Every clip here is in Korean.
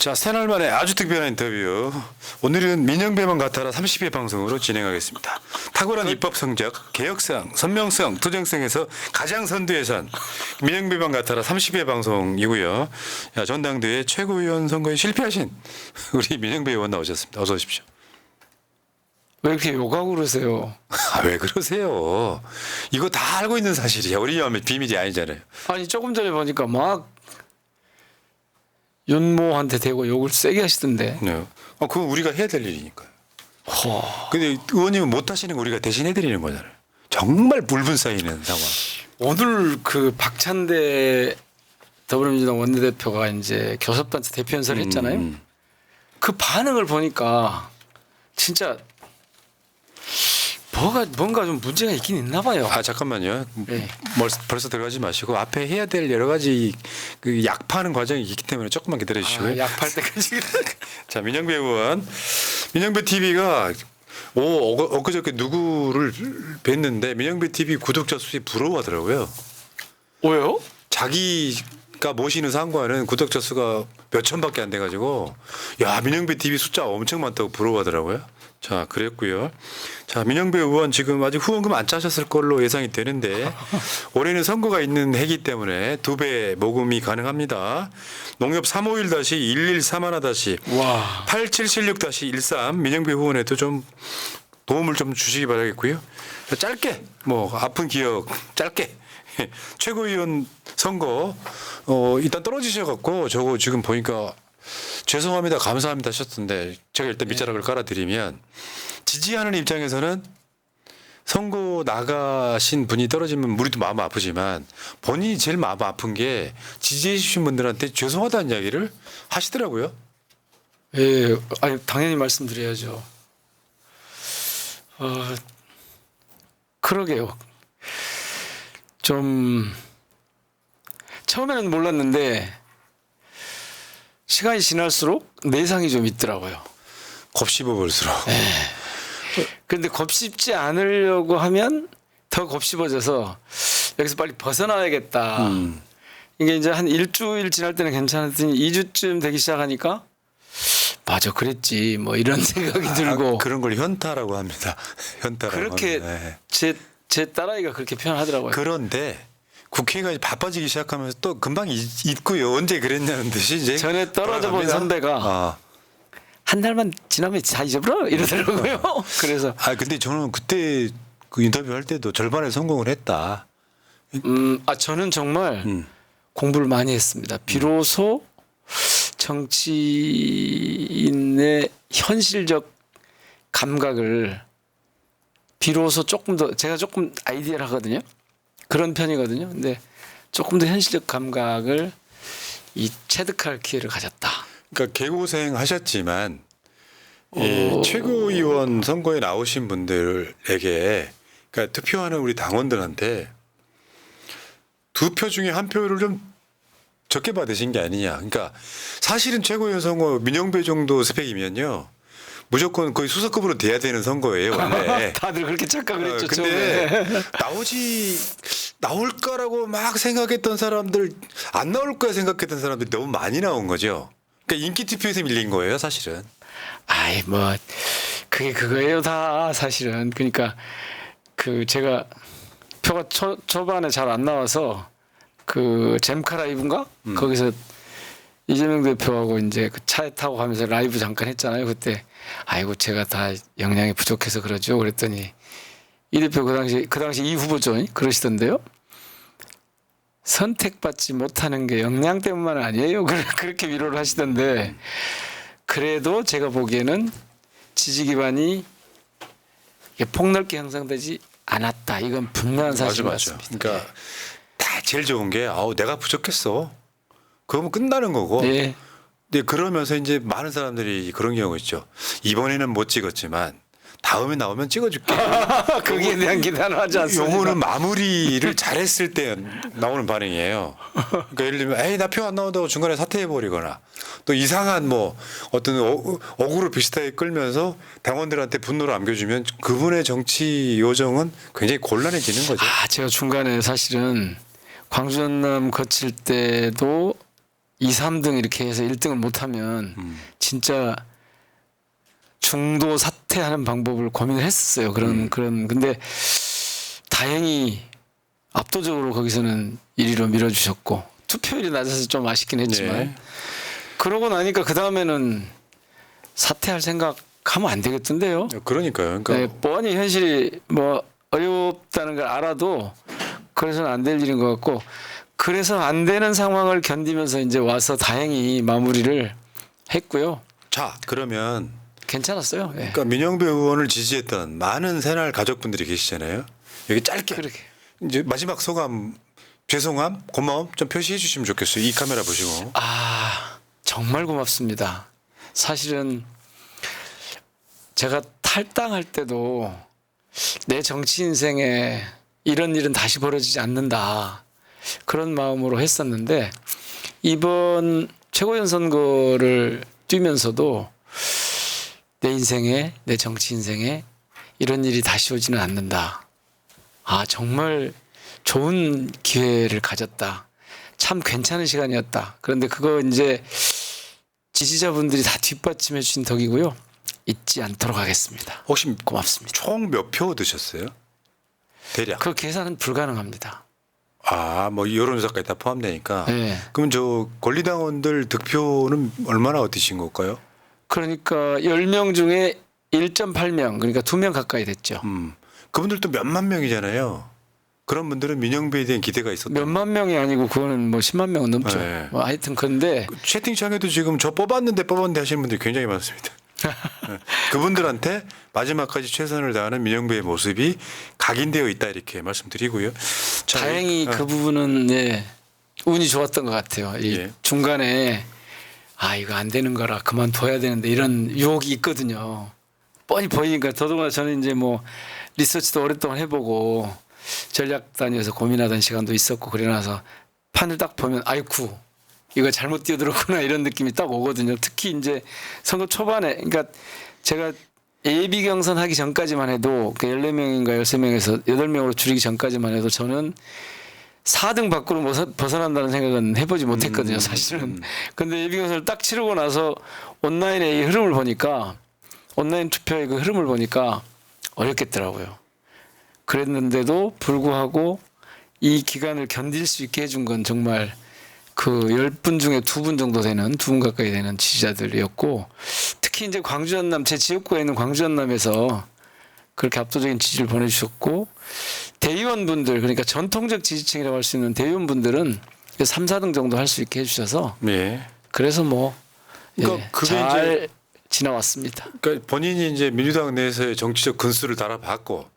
자, 새날 만에 아주 특별한 인터뷰. 오늘은 민영배만 같아라 30회 방송으로 진행하겠습니다. 탁월한 입법 성적, 개혁성, 선명성, 투쟁성에서 가장 선두에 선 민영배만 같아라 30회 방송이고요. 야, 전당대회 최고위원 선거에 실패하신 우리 민영배 의원 나오셨습니다. 어서 오십시오. 왜 이렇게 욕하고 그러세요? 아, 왜 그러세요? 이거 다 알고 있는 사실이야. 우리 마음의 비밀이 아니잖아요. 아니 조금 전에 보니까 막 윤모한테 대고 욕을 세게 하시던데. 네. 그건 우리가 해야 될 일이니까요. 허. 근데 의원님은 못 하시는 거 우리가 대신 해드리는 거잖아요. 정말 불분 쌓이는 상황. 오늘 그 박찬대 더불어민주당 원내대표가 이제 교섭단체 대표 연설을 했잖아요. 그 반응을 보니까 진짜 뭔가 좀 문제가 있긴 있나 봐요. 아, 잠깐만요. 네. 벌써 들어가지 마시고 앞에 해야 될 여러 가지 그 약파는 과정이 있기 때문에 조금만 기다려 주시고요. 약팔 때까지. 자, 민영배 의원, 민영배 TV가 엊그저께 누구를 뵀는데 민영배 TV 구독자 수이 부러워하더라고요. 왜요? 자기가 모시는 상관은 구독자 수가 몇 천밖에 안 돼가지고 야, 민영배 TV 숫자 엄청 많다고 부러워하더라고요. 자, 그랬고요. 자, 민영배 의원 지금 아직 후원금 안 짜셨을 걸로 예상이 되는데 올해는 선거가 있는 해기 때문에 2배 모금이 가능합니다. 농협 351-1131-8776-13 민영배 후원에도 좀 도움을 좀 주시기 바라겠고요. 자, 짧게 아픈 기억 짧게 최고위원 선거 일단 떨어지셔갖고 저거 지금 보니까 죄송합니다, 감사합니다 하셨던데 제가 일단 밑자락을 깔아드리면 지지하는 입장에서는 선거 나가신 분이 떨어지면 우리도 마음 아프지만 본인이 제일 마음 아픈 게 지지해 주신 분들한테 죄송하다는 이야기를 하시더라고요. 예, 아니 당연히 말씀드려야죠. 그러게요. 좀 처음에는 몰랐는데 시간이 지날수록 내상이 좀 있더라고요. 곱씹어 볼수록. 그런데 곱씹지 않으려고 하면 더 곱씹어져서 여기서 빨리 벗어나야겠다. 이게 이제 한 일주일 지날 때는 괜찮았더니 2주쯤 되기 시작하니까 맞아 그랬지 뭐 이런 생각이 들고 그런 걸 현타라고 합니다. 현타라고 그렇게 합니다. 제 딸아이가 그렇게 표현하더라고요. 그런데 국회가 바빠지기 시작하면서 또 금방 잊고요. 언제 그랬냐는 듯이 이제 전에 떨어져 본 돌아갑니다. 선배가 한 달만 지나면 다 잊어버려 이러더라고요. 그래서 근데 저는 그때 그 인터뷰 할 때도 절반에 성공을 했다. 저는 정말 공부를 많이 했습니다. 비로소 정치인의 현실적 감각을 비로소 조금 더 제가 조금 아이디어를 하거든요. 그런 편이거든요. 근데 조금 더 현실적 감각을 체득할 기회를 가졌다. 그러니까 개고생 하셨지만 이 최고위원 선거에 나오신 분들에게 그러니까 투표하는 우리 당원들한테 2표 중에 1표를 좀 적게 받으신 게 아니냐. 그러니까 사실은 최고위원 선거 민영배 정도 스펙이면요. 무조건 거의 수석급으로 돼야 되는 선거예요, 원래. 다들 그렇게 착각을 했죠. 근데 나올까라고 막 생각했던 사람들, 안 나올 거야 생각했던 사람들이 너무 많이 나온 거죠. 그러니까 인기 투표에서 밀린 거예요, 사실은. 아이 그게 그거예요 다 사실은. 그러니까 제가 표가 초반에 잘 안 나와서 그 잼카 라이브인가 거기서 이재명 대표하고 이제 그 차에 타고 가면서 라이브 잠깐 했잖아요. 그때 아이고 제가 다 역량이 부족해서 그러죠. 그랬더니 이 대표 그 당시 이 후보죠. 그러시던데요. 선택받지 못하는 게 역량 때문만 아니에요. 그렇게 위로를 하시던데 그래도 제가 보기에는 지지 기반이 폭넓게 형성되지 않았다. 이건 분명한 사실 맞습니다. 그러니까 다 제일 좋은 게 내가 부족했어. 그러면 끝나는 거고. 네. 근데 그러면서 이제 많은 사람들이 그런 경우 있죠. 이번에는 못 찍었지만 다음에 나오면 찍어줄게. 거기에 대한 기대는 하지 않습니다. 요거는 마무리를 잘했을 때 나오는 반응이에요. 그러니까 예를 들면 나 표 안 나온다고 중간에 사퇴해버리거나 또 이상한 어떤 어구로 비슷하게 끌면서 당원들한테 분노를 안겨주면 그분의 정치 요정은 굉장히 곤란해지는 거죠. 제가 중간에 사실은 광주 전남 거칠 때도 2, 3등 이렇게 해서 1등을 못하면 진짜 중도 사퇴하는 방법을 고민을 했었어요. 그런 근데 다행히 압도적으로 거기서는 1위로 밀어주셨고 투표율이 낮아서 좀 아쉽긴 했지만 네. 그러고 나니까 그 다음에는 사퇴할 생각하면 안 되겠던데요. 그러니까요. 그러니까 네, 뻔히 현실이 뭐 어렵다는 걸 알아도 그래서는 안 될 일인 것 같고 그래서 안 되는 상황을 견디면서 이제 와서 다행히 마무리를 했고요. 자, 그러면 괜찮았어요. 예. 그러니까 민영배 의원을 지지했던 많은 새날 가족분들이 계시잖아요. 여기 짧게 그렇게. 이제 마지막 소감, 죄송함, 고마움 좀 표시해 주시면 좋겠어요. 이 카메라 보시고. 아, 정말 고맙습니다. 사실은 제가 탈당할 때도 내 정치 인생에 이런 일은 다시 벌어지지 않는다. 그런 마음으로 했었는데 이번 최고위원 선거를 뛰면서도 내 인생에, 내 정치 인생에 이런 일이 다시 오지는 않는다. 아, 정말 좋은 기회를 가졌다. 참 괜찮은 시간이었다. 그런데 그거 이제 지지자분들이 다 뒷받침해 주신 덕이고요. 잊지 않도록 하겠습니다. 혹시 고맙습니다. 총 몇 표 드셨어요? 대략. 그 계산은 불가능합니다. 아, 뭐 여론조사까지 다 포함되니까. 네. 그럼 저 권리당원들 득표는 얼마나 얻으신 걸까요? 그러니까 10명 중에 1.8명, 그러니까 2명 가까이 됐죠. 그분들도 몇만 명이잖아요. 그런 분들은 민영배에 대한 기대가 있었다. 몇만 명이 아니고 그거는 뭐 10만 명은 넘죠. 네. 뭐 하여튼 그런데 채팅창에도 지금 저 뽑았는데 하시는 분들이 굉장히 많습니다. 네. 그분들한테 마지막까지 최선을 다하는 민영배의 모습이 각인되어 있다 이렇게 말씀드리고요. 자, 다행히 그 부분은 네, 운이 좋았던 것 같아요. 이 예. 중간에 아 이거 안 되는 거라 그만둬야 되는데 이런 유혹이 있거든요. 뻔히 보이니까 더더구나 저는 이제 뭐 리서치도 오랫동안 해보고 전략 단위에서 고민하던 시간도 있었고 그래놔서 판을 딱 보면 아이쿠 이거 잘못 뛰어들었구나 이런 느낌이 딱 오거든요. 특히 이제 선거 초반에 그러니까 제가 예비 경선 하기 전까지만 해도 그 14명인가 13명에서 8명으로 줄이기 전까지만 해도 저는 4등 밖으로 벗어난다는 생각은 해보지 못했거든요, 사실은. 근데 예비 경선을 딱 치르고 나서 온라인의 이 흐름을 보니까 온라인 투표의 그 흐름을 보니까 어렵겠더라고요. 그랬는데도 불구하고 이 기간을 견딜 수 있게 해준 건 정말 그 10분 중에 2분 정도 되는 2분 가까이 되는 지지자들이었고 특히 이제 광주 전남 제 지역구에 있는 광주 전남에서 그렇게 압도적인 지지를 보내주셨고 대의원분들 그러니까 전통적 지지층이라고 할 수 있는 대의원분들은 3, 4등 정도 할 수 있게 해주셔서 네. 그래서 뭐 그러니까 그게 잘 지나왔습니다. 그러니까 본인이 이제 민주당 내에서의 정치적 근수를 달아봤고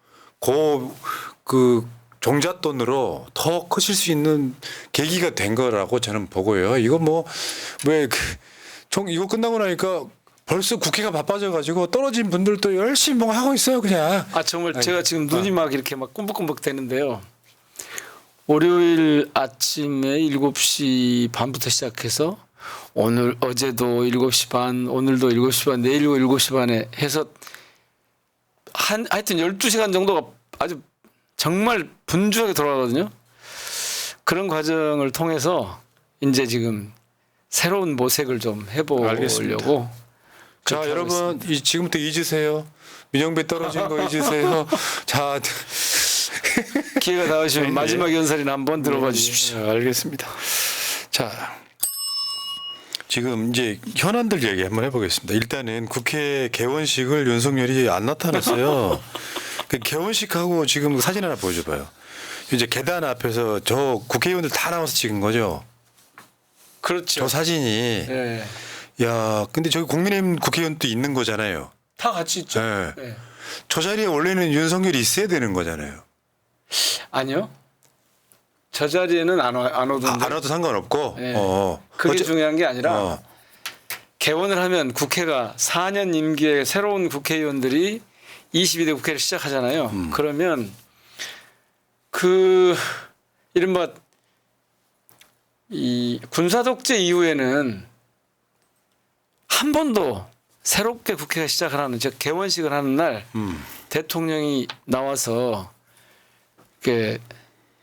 그 종잣돈으로 더 커질 수 있는 계기가 된 거라고 저는 보고요. 이거 뭐 왜 이거 끝나고 나니까 벌써 국회가 바빠져 가지고 떨어진 분들도 열심히 뭐 하고 있어요, 그냥. 아 정말 제가 지금 눈이 막 이렇게 막 꿈벅꿈벅 되는데요. 월요일 아침에 7시 반부터 시작해서 어제도 7시 반, 오늘도 7시 반, 내일도 7시 반에 해서 하여튼 12시간 정도가 아주 정말 분주하게 돌아가거든요. 그런 과정을 통해서 이제 지금 새로운 모색을 좀 해보려고. 알겠습니다. 자, 그렇게 하고 여러분 지금부터 잊으세요. 민영배 떨어진 거 잊으세요. 자, 기회가 닿으시면 네. 마지막 연설이나 한번 들어봐 주십시오. 네, 알겠습니다. 자, 지금 이제 현안들 얘기 한번 해보겠습니다. 일단은 국회 개원식을 윤석열이 안 나타났어요. 그 개원식하고 지금 사진 하나 보여줘봐요. 이제 계단 앞에서 저 국회의원들 다 나와서 찍은 거죠. 그렇죠. 저 사진이. 네. 야, 근데 저기 국민의힘 국회의원도 있는 거잖아요. 다 같이 있죠. 네. 네. 저 자리에 원래는 윤석열이 있어야 되는 거잖아요. 아니요. 저 자리에는 안 오던데. 안 와도 상관없고. 네. 그게 중요한 게 아니라 개원을 하면 국회가 4년 임기의 새로운 국회의원들이 22대 국회를 시작하잖아요. 그러면 그 이른바 이 군사독재 이후에는 한 번도 새롭게 국회가 시작을 하는 즉 개원식을 하는 날 대통령이 나와서 이렇게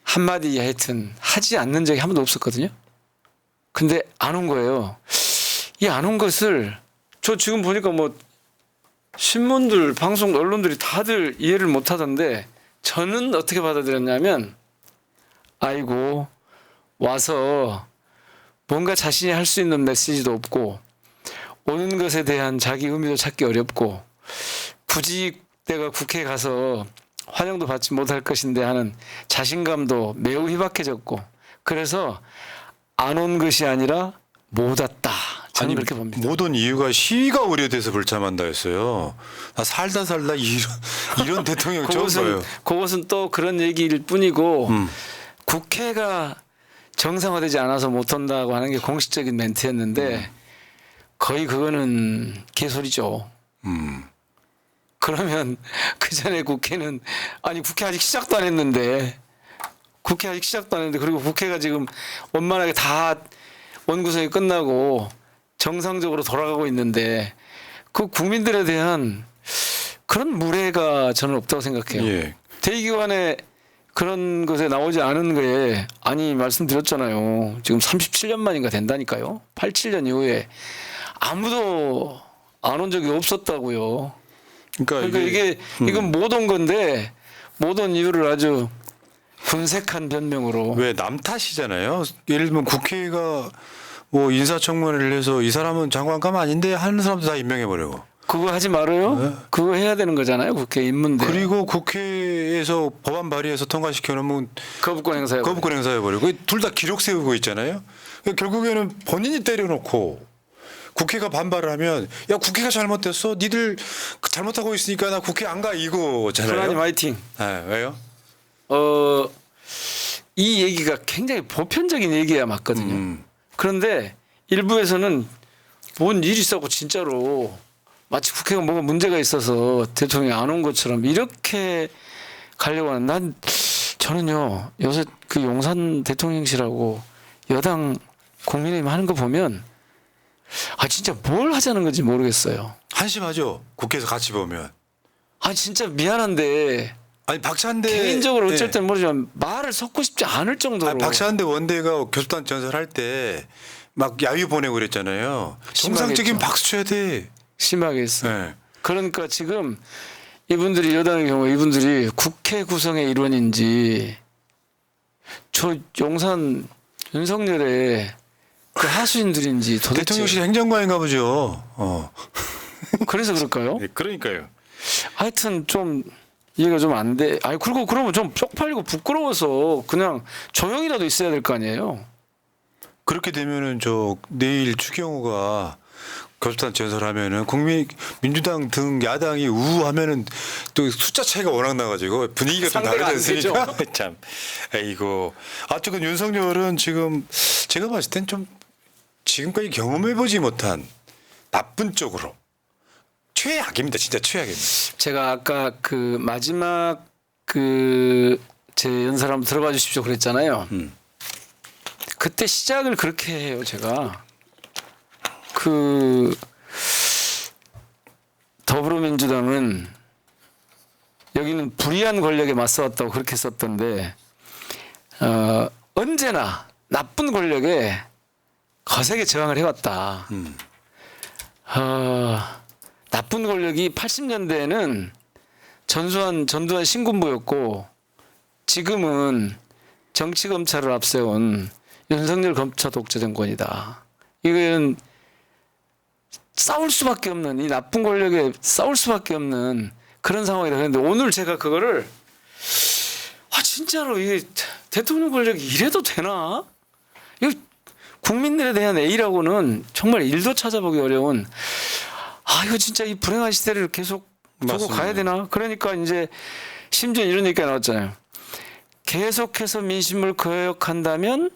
한마디 하여튼 하지 않는 적이 한 번도 없었거든요. 근데 안 온 거예요. 이 안 온 것을 저 지금 보니까 뭐 신문들, 방송, 언론들이 다들 이해를 못 하던데 저는 어떻게 받아들였냐면 아이고 와서 뭔가 자신이 할 수 있는 메시지도 없고 오는 것에 대한 자기 의미도 찾기 어렵고 굳이 내가 국회에 가서 환영도 받지 못할 것인데 하는 자신감도 매우 희박해졌고 그래서 안 온 것이 아니라 못 왔다. 저는 그렇게 봅니다. 모든 이유가 시위가 우려돼서 불참한다 했어요. 나 살다 이런 대통령 처음 봐요. 그것은 또 그런 얘기일 뿐이고 국회가 정상화되지 않아서 못 온다고 하는 게 공식적인 멘트였는데 거의 그거는 개소리죠. 그러면 그 전에 국회는 아니 국회 아직 시작도 안 했는데 그리고 국회가 지금 원만하게 다 원구성이 끝나고 정상적으로 돌아가고 있는데 그 국민들에 대한 그런 무례가 저는 없다고 생각해요. 예. 대의기관에 그런 것에 나오지 않은 거에 아니 말씀드렸잖아요. 지금 37년 만인가 된다니까요. 87년 이후에 아무도 안 온 적이 없었다고요. 그러니까 이게 이건 못 온 건데 못 온 이유를 아주 분색한 변명으로. 왜 남 탓이잖아요. 예를 들면 국회가 뭐 인사청문회를 해서 이 사람은 장관감 아닌데 하는 사람도 다 임명해 버리고. 그거 하지 말아요. 네. 그거 해야 되는 거잖아요. 국회 입문대. 그리고 국회에서 법안 발의해서 통과시켜 놓으면 거부권 행사해. 거부권 행사해 버리고 둘 다 기록 세우고 있잖아요. 그러니까 결국에는 본인이 때려놓고 국회가 반발을 하면 야 국회가 잘못됐어. 니들 잘못하고 있으니까 나 국회 안 가 이거잖아요. 하나님 화이팅. 네, 왜요? 이 얘기가 굉장히 보편적인 얘기야 맞거든요. 그런데 일부에서는 뭔 일이 있었고 진짜로 마치 국회가 뭐가 문제가 있어서 대통령이 안 온 것처럼 이렇게 가려고 하는 저는요 요새 그 용산 대통령실하고 여당 국민의힘 하는 거 보면 아 진짜 뭘 하자는 건지 모르겠어요. 한심하죠. 국회에서 같이 보면. 아 진짜 미안한데 아니 박찬대 개인적으로 어쩔 땐 모르지만 말을 섞고 싶지 않을 정도로. 박찬대 원대가 교섭단 전설할 때 막 야유 보내고 그랬잖아요. 정상적인 심하겠죠. 박수 쳐야 돼. 심하게 했어. 네. 그러니까 지금 이분들이 여당의 경우 이분들이 국회 구성의 일원인지 저 용산 윤석열의 그 하수인들인지 도대체 대통령실 행정관인가 보죠. 그래서 그럴까요? 네, 그러니까요. 하여튼 좀 이해가 좀 안 돼. 아니 그리고 그러면 좀 쪽팔리고 부끄러워서 그냥 조용히라도 있어야 될 거 아니에요. 그렇게 되면은 저 내일 추경호가 교섭단 전설하면은 민주당 등 야당이 우하면은 또 숫자 차이가 워낙 나가지고 분위기가 좀 상대가 다르지 안 되죠. 않습니까? 참, 아이고. 어쨌든 윤석열은 지금 제가 봤을 땐 좀 지금까지 경험해보지 못한 나쁜 쪽으로 최악입니다. 진짜 최악입니다. 제가 아까 그 마지막 그 제 연설 한번 들어봐 주십시오 그랬잖아요. 그때 시작을 그렇게 해요. 제가 그 더불어민주당은 여기는 불의한 권력에 맞서왔다고 그렇게 썼던데 언제나 나쁜 권력에 거세게 저항을 해왔다. 나쁜 권력이 80년대에는 전두환 신군부였고 지금은 정치 검찰을 앞세운 윤석열 검찰 독재 정권이다. 이건 싸울 수밖에 없는 이 나쁜 권력에 싸울 수밖에 없는 그런 상황이다. 그런데 오늘 제가 그거를 진짜로 이게 대통령 권력이 이래도 되나? 이거 국민들에 대한 A라고는 정말 일도 찾아보기 어려운 이거 진짜 이 불행한 시대를 계속 두고 맞습니다. 가야 되나? 그러니까 이제 심지어 이런 얘기가 나왔잖아요. 계속해서 민심을 거역한다면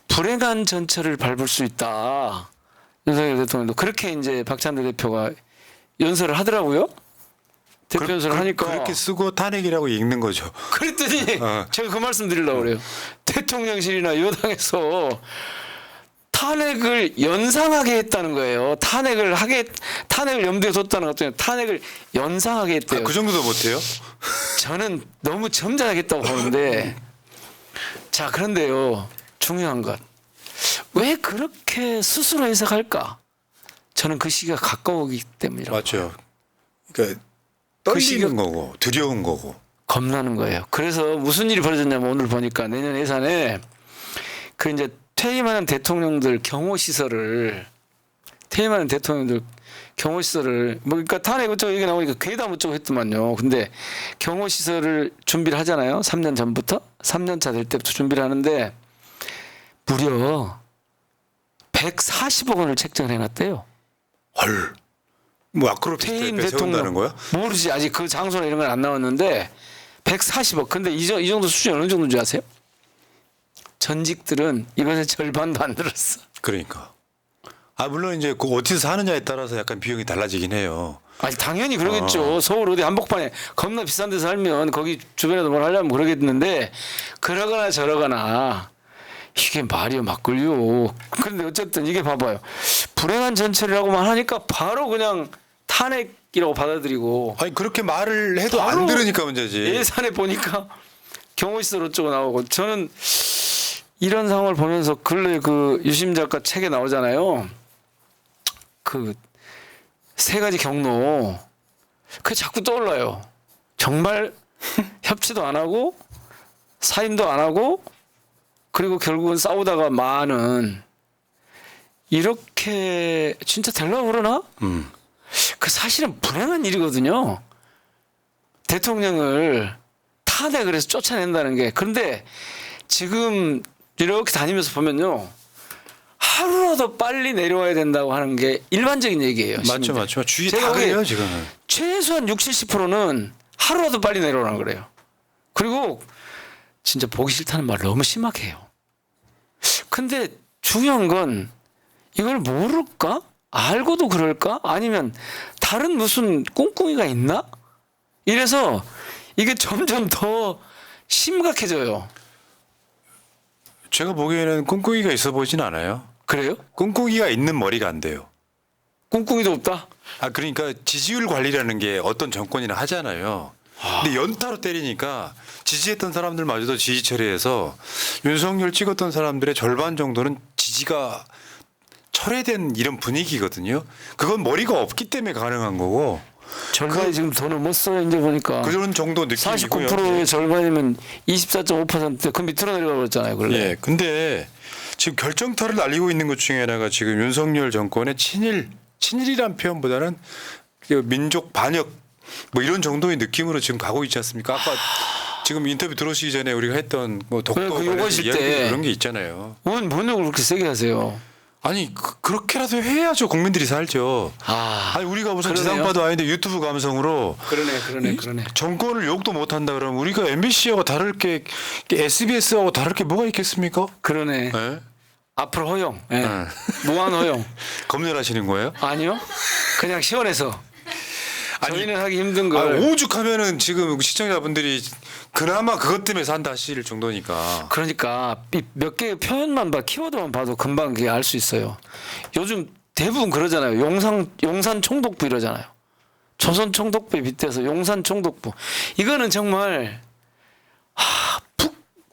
불행한 전철을 밟을 수 있다. 윤석열 대통령도 그렇게 이제 박찬대 대표가 연설을 하더라고요. 대표 연설을 하니까 그렇게 쓰고 탄핵이라고 읽는 거죠. 그랬더니 제가 그 말씀 드리려고 그래요. 대통령실이나 여당에서 탄핵을 연상하게 했다는 거예요. 탄핵을 염두에 뒀다는 것도 탄핵을 연상하게 했대요. 그 정도도 못해요? 저는 너무 점잖하겠다고 보는데 자 그런데요 중요한 것 왜 그렇게 스스로 해석할까? 저는 그 시기가 가까우기 때문이라고. 맞죠. 그러니까 그 떨리는 거고 두려운 거고. 겁나는 거예요. 그래서 무슨 일이 벌어졌냐면 오늘 보니까 내년 예산에 그 이제 퇴임하는 대통령들 경호 시설을 뭐 그러니까 탄핵 어쩌고 얘기 나오니까 괴담 어쩌고 했더만요. 근데 경호 시설을 준비를 하잖아요. 3년 전부터 3년 차 될 때부터 준비를 하는데 무려 140억 원을 책정을 해놨대요. 헐. 뭐 아크로 퇴임 비슷하게 세운다는 거야? 모르지 아직 그 장소나 이런 건 안 나왔는데 140억. 근데 이 정도 수준이 어느 정도인지 아세요? 전직들은 이번에 절반도 안 들었어. 그러니까. 아 물론 이제 그 어디서 사느냐에 따라서 약간 비용이 달라지긴 해요. 아니 당연히 그러겠죠. 서울 어디 한복판에 겁나 비싼 데서 살면 거기 주변에도 뭘 하려면 그러겠는데 그러거나 저러거나 이게 말이요 막걸리요. 그런데 어쨌든 이게 봐봐요. 불행한 전철이라고만 하니까 바로 그냥 탄핵이라고 받아들이고 아니 그렇게 말을 해도 안 바로 들으니까 문제지. 예산에 보니까 경호시설 어쩌고 나오고 저는 이런 상황을 보면서 근래 그 유심 작가 책에 나오잖아요. 그 세 가지 경로 그게 자꾸 떠올라요. 정말 협치도 안 하고 사임도 안 하고 그리고 결국은 싸우다가 많은 이렇게 진짜 되려고 그러나? 그 사실은 불행한 일이거든요. 대통령을 탄핵을 해서 쫓아낸다는 게. 그런데 지금 이렇게 다니면서 보면요. 하루라도 빨리 내려와야 된다고 하는 게 일반적인 얘기예요. 맞죠, 시민들. 맞죠. 주위 제가 다 보기에 그래요 지금은. 최소한 60, 70%는 하루라도 빨리 내려오라고 그래요. 그리고 진짜 보기 싫다는 말 너무 심하게 해요. 근데 중요한 건 이걸 모를까? 알고도 그럴까? 아니면 다른 무슨 꿍꿍이가 있나? 이래서 이게 점점 더 심각해져요. 제가 보기에는 꿍꿍이가 있어 보이진 않아요. 그래요? 꿍꿍이가 있는 머리가 안 돼요. 꿍꿍이도 없다? 아 그러니까 지지율 관리라는 게 어떤 정권이나 하잖아요. 근데 연타로 때리니까 지지했던 사람들마저도 지지 처리해서 윤석열 찍었던 사람들의 절반 정도는 지지가 철회된 이런 분위기거든요. 그건 머리가 없기 때문에 가능한 거고. 절반이 지금 돈을 못 써요. 이제 보니까. 그런 정도 느낌이고요. 49%의 절반이면 24.5%. 그 밑으로 내려가 버렸잖아요. 원래. 예. 근데 지금 결정타를 날리고 있는 것 중에 하나가 지금 윤석열 정권의 친일이란 표현보다는 그 민족 반역 뭐 이런 정도의 느낌으로 지금 가고 있지 않습니까? 아까 지금 인터뷰 들어오시기 전에 우리가 했던 뭐 독도 그 관련해서 요구하실 이야기 때 그런 게 있잖아요. 뭔 욕을 그렇게 세게 하세요? 아니 그렇게라도 해야죠 국민들이 살죠. 아니 우리가 무슨 그러네요. 지상파도 아닌데 유튜브 감성으로 그러네. 정권을 욕도 못한다 그러면 우리가 MBC하고 다를 게 SBS하고 다를 게 뭐가 있겠습니까? 그러네. 네? 앞으로 허용. 예. 네. 무한 허용. 검열하시는 거예요? 아니요. 그냥 시원해서. 아니, 저희는 하기 힘든 아, 걸. 오죽하면은 지금 시청자분들이 그나마 그것 때문에 산다 하실 정도니까. 그러니까 몇 개의 표현만 봐, 키워드만 봐도 금방 그게 알 수 있어요. 요즘 대부분 그러잖아요. 용산 총독부 이러잖아요. 조선 총독부에 빗대서 용산 총독부. 이거는 정말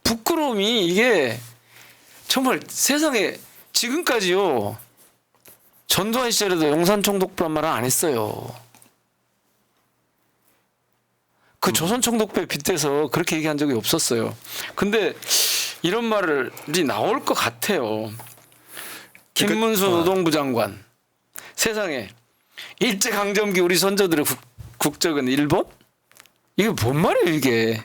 부끄러움이 이게 정말 세상에 지금까지요. 전두환 시절에도 용산 총독부란 말을 안 했어요. 그 조선 총독부에 빗대서 그렇게 얘기한 적이 없었어요. 근데 이런 말이 나올 것 같아요. 김문수 노동부 장관. 세상에 일제강점기 우리 선조들의 국적은 일본? 이게 뭔 말이에요 이게.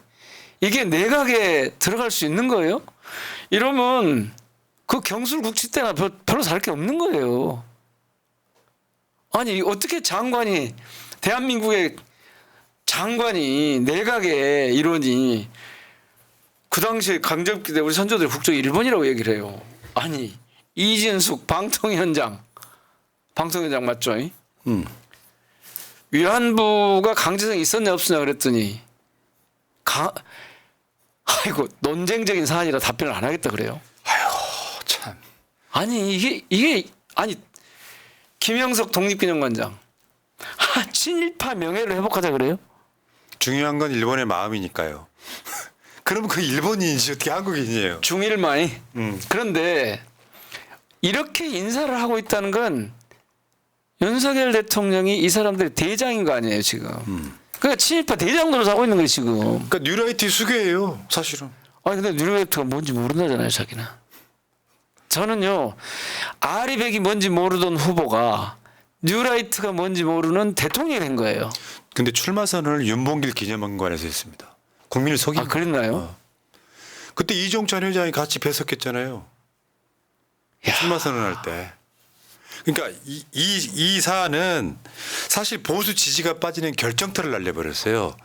이게 내각에 들어갈 수 있는 거예요? 이러면 그 경술국치 때나 별로 다를 게 없는 거예요. 아니 어떻게 장관이 대한민국의 장관이 내각의 일원이 그 당시에 강점기 때 우리 선조들 국적이 일본이라고 얘기를 해요. 아니 이진숙 방통위원장 맞죠? 위안부가 강제성이 있었냐 없었냐 그랬더니 아이고 논쟁적인 사안이라 답변을 안 하겠다 그래요. 아이고 참. 아니 이게 아니 김영석 독립기념관장 친일파 명예를 회복하자 그래요? 중요한 건 일본의 마음이니까요. 그럼 그 일본인이지 어떻게 한국인이에요? 중일마이. 그런데 이렇게 인사를 하고 있다는 건 윤석열 대통령이 이 사람들의 대장인 거 아니에요 지금. 그러니까 친일파 대장 노릇 하고 있는 거예요 지금. 그러니까 뉴라이트 수괴예요, 사실은. 아니 근데 뉴라이트가 뭔지 모른다잖아요 자기는. 저는요 아리백이 뭔지 모르던 후보가 뉴라이트가 뭔지 모르는 대통령이 된 거예요. 근데 출마 선언을 윤봉길 기념관에서 했습니다. 국민을 속인. 아 그랬나요? 어. 그때 이종찬 회장이 같이 배석했잖아요. 야. 출마 선언할 때. 그러니까 이 사안은 사실 보수 지지가 빠지는 결정타를 날려버렸어요.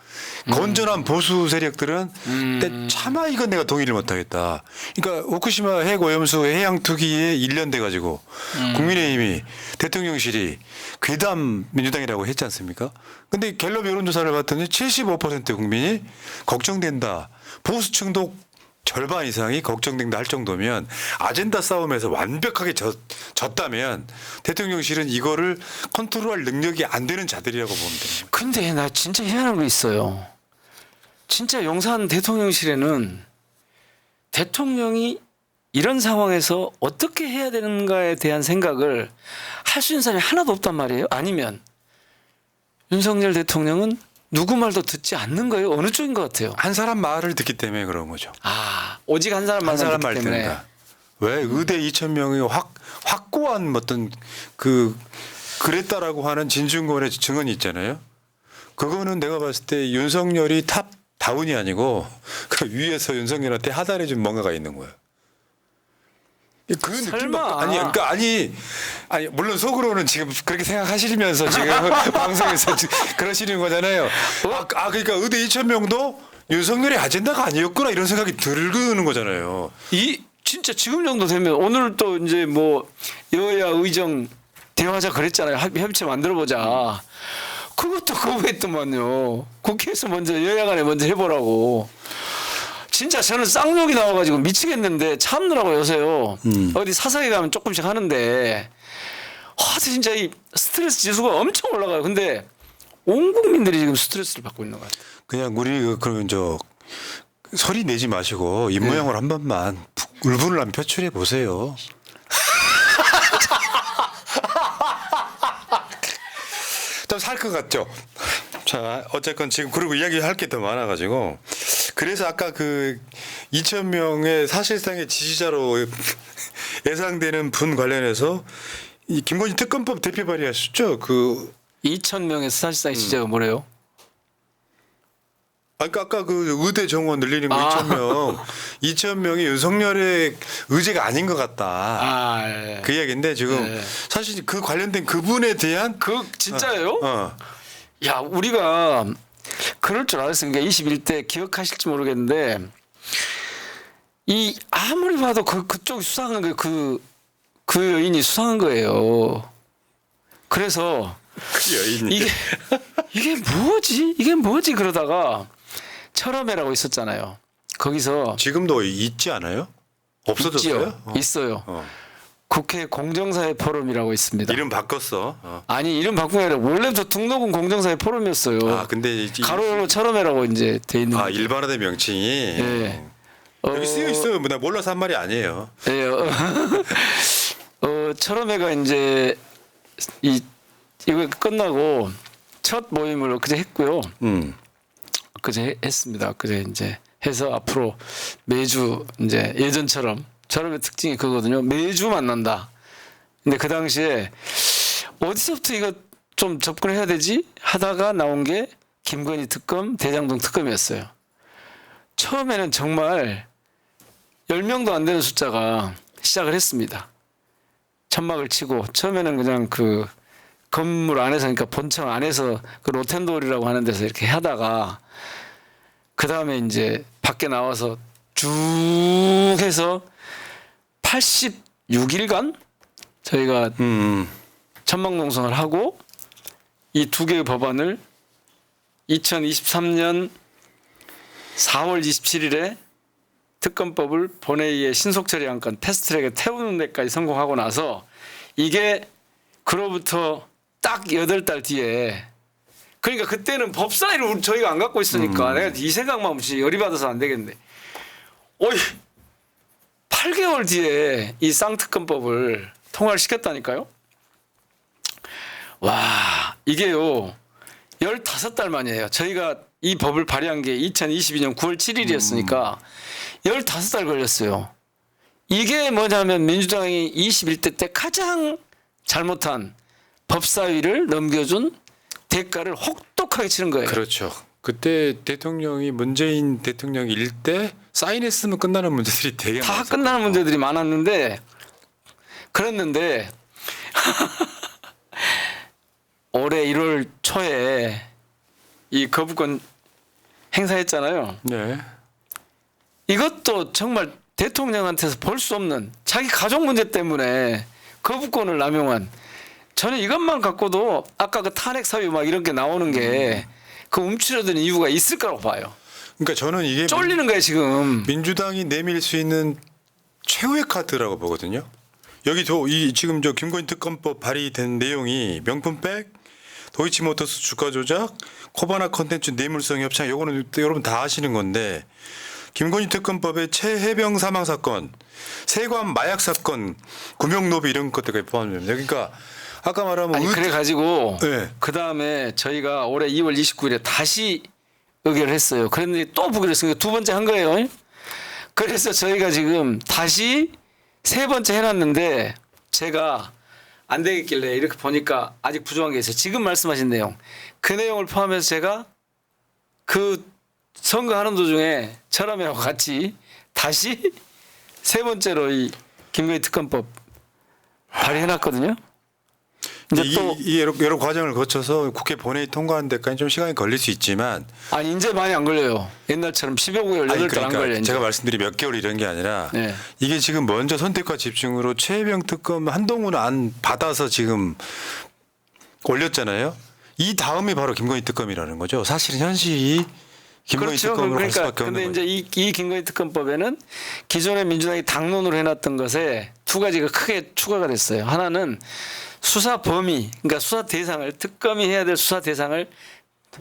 건전한 보수 세력들은 근데 차마 이건 내가 동의를 못하겠다. 그러니까 오쿠시마 핵 오염수 해양 투기에 1년 돼가지고 국민의힘이 대통령실이 괴담 민주당이라고 했지 않습니까? 근데 갤럽 여론조사를 봤더니 75% 국민이 걱정된다. 보수층도 절반 이상이 걱정된다 할 정도면 아젠다 싸움에서 완벽하게 졌다면 대통령실은 이거를 컨트롤할 능력이 안 되는 자들이라고 보면 됩니다. 근데 나 진짜 희한한 거 있어요. 진짜 용산 대통령실에는 대통령이 이런 상황에서 어떻게 해야 되는가에 대한 생각을 할 수 있는 사람이 하나도 없단 말이에요. 아니면 윤석열 대통령은 누구 말도 듣지 않는 거예요. 어느 쪽인 것 같아요. 한 사람 말을 듣기 때문에 그런 거죠. 아 오직 한 사람 한 사람 듣기 말 때문에. 듣는다. 왜 의대 2,000명이 확고한 어떤 그랬다라고 하는 진중권의 증언이 있잖아요. 그거는 내가 봤을 때 윤석열이 탑 다운이 아니고 그 위에서 윤석열한테 하단에 좀 뭔가가 있는 거예요. 그 느낌 설마. 아니 물론 속으로는 지금 그렇게 생각하시면서 지금 방송에서 그러시는 거잖아요. 그러니까 의대 2,000명도 윤석열의 아젠다가 아니었구나 이런 생각이 들는 거잖아요. 이 진짜 지금 정도 되면 오늘 또 이제 뭐 여야 의정 대화하자 그랬잖아요. 협치 만들어보자. 그것도 거부했더만요. 국회에서 먼저 여야 간에 먼저 해보라고. 진짜 저는 쌍욕이 나와가지고 미치겠는데 참느라고 요새요. 어디 사석에 가면 조금씩 하는데 진짜 이 스트레스 지수가 엄청 올라가요. 근데 온 국민들이 지금 스트레스를 받고 있는 것 같아요. 그냥 우리 그러면 소리 내지 마시고 입모양을 한 번만 울분을 한번 표출해 보세요. 좀 살 것 같죠? 자, 어쨌건 지금 그리고 이야기할 게 더 많아가지고 그래서 아까 그 2,000명의 사실상의 지지자로 예상되는 분 관련해서 이 김건희 특검법 대표 발의하셨죠? 2,000명의 사실상의 지지자가 뭐래요? 아까 그 의대 정원 늘리는 거 2,000명, 2,000명이 윤석열의 의제가 아닌 것 같다. 예. 그 이야기인데 지금 네. 사실 그 관련된 그분에 대한 진짜예요? 어. 야, 우리가 그럴 줄 알았어요. 그러니까 21대 기억하실지 모르겠는데 이 아무리 봐도 그쪽이 수상한 거 그 여인이 수상한 거예요. 그래서 그 여인이 이게 뭐지 그러다가 철험회라고 있었잖아요. 거기서 지금도 있지 않아요? 없어졌어요? 있지요. 있어요. 어. 국회 공정사회 포럼이라고 있습니다. 이름 바꿨어. 아니 이름 바꾼 게 아니라 원래부터 등록은 공정사회 포럼이었어요. 근데 가로로 철험회라고 이제 돼 있는. 일반화된 명칭이 예. 여기 쓰여 있어요. 나 몰라서 한 말이 아니에요. 예. 철험회가 이제 이거 끝나고 첫 모임을 그제 했고요. 그제 했습니다. 그제 이제 해서 앞으로 매주 이제 예전처럼 철험의 특징이 그거거든요. 매주 만난다. 근데 그 당시에 어디서부터 이거 좀 접근해야 되지 하다가 나온 게 김건희 특검, 대장동 특검이었어요. 처음에는 정말 10명도 안 되는 숫자가 시작을 했습니다. 천막을 치고 처음에는 그냥 그 건물 안에서 그러니까 본청 안에서 그 로텐도리라고 하는 데서 이렇게 하다가 그 다음에 이제 밖에 나와서 쭉 해서 86일간 저희가 천막 농성을 하고 이 두 개의 법안을 2023년 4월 27일에 특검법을 본회의에 신속 처리 안건 패스트트랙에 태우는 데까지 성공하고 나서 이게 그로부터 딱 8달 뒤에 그러니까 그때는 법사위를 저희가 안 갖고 있으니까 내가 이 생각만 없이 열이 받아서 안 되겠네. 8개월 뒤에 이 쌍특검법을 통과를 시켰다니까요. 와, 이게요. 15달 만이에요. 저희가 이 법을 발의한 게 2022년 9월 7일이었으니까 15달 걸렸어요. 이게 뭐냐면 민주당이 21대 때 가장 잘못한 법사위를 넘겨준 대가를 혹독하게 치른 거예요. 그렇죠. 그때 대통령이 문재인 대통령 일때 사인했으면 끝나는 문제들이 되게 다 많았었거든요. 끝나는 문제들이 많았는데 그랬는데 올해 1월 초에 이 거부권 행사했잖아요. 네. 이것도 정말 대통령한테서 볼 수 없는 자기 가족 문제 때문에 거부권을 남용한 저는 이것만 갖고도 아까 그 탄핵 사유 막 이런 게 나오는 게 그 움츠러든 이유가 있을 거라고 봐요. 그러니까 저는 이게 쫄리는 거예요 지금. 민주당이 내밀 수 있는 최후의 카드라고 보거든요. 여기 이 지금 저 김건희 특검법 발의된 내용이 명품백, 도이치모터스 주가 조작, 코바나 컨텐츠 뇌물성 협찬, 요거는 여러분 다 아시는 건데 김건희 특검법의 최해병 사망 사건, 세관 마약 사건, 구명노비 이런 것들까지 포함됩니다. 그러니까 아까 말하면 아니 그래 가지고 네. 그 다음에 저희가 올해 2월 29일에 다시 의결을 했어요. 그랬는데 또 부결 했으니까 두 번째 한 거예요. 그래서 저희가 지금 다시 세 번째 해놨는데 제가 안 되겠길래 이렇게 보니까 아직 부족한 게 있어요. 지금 말씀하신 내용 그 내용을 포함해서 제가 그 선거하는 도중에 철함이하고 같이 다시 세 번째로 이 김건희 특검법 발의해놨거든요. 이제 또 이 여러 과정을 거쳐서 국회 본회의 통과하는 데까지 좀 시간이 걸릴 수 있지만 아니 이제 많이 안 걸려요. 옛날처럼 10여 개월, 8달 안 걸려요. 이제. 제가 말씀드린 몇 개월 이런 게 아니라 네. 이게 지금 먼저 선택과 집중으로 최혜병 특검 한동훈 안 받아서 지금 올렸잖아요. 이 다음이 바로 김건희 특검이라는 거죠. 사실은 현실이 김건희 그렇죠. 특검으로 갈 그러니까 수밖에 근데 없는 이제 거죠. 이 김건희 특검법에는 기존에 민주당이 당론으로 해놨던 것에 두 가지가 크게 추가가 됐어요. 하나는 수사 범위, 그러니까 수사 대상을 특검이 해야 될 수사 대상을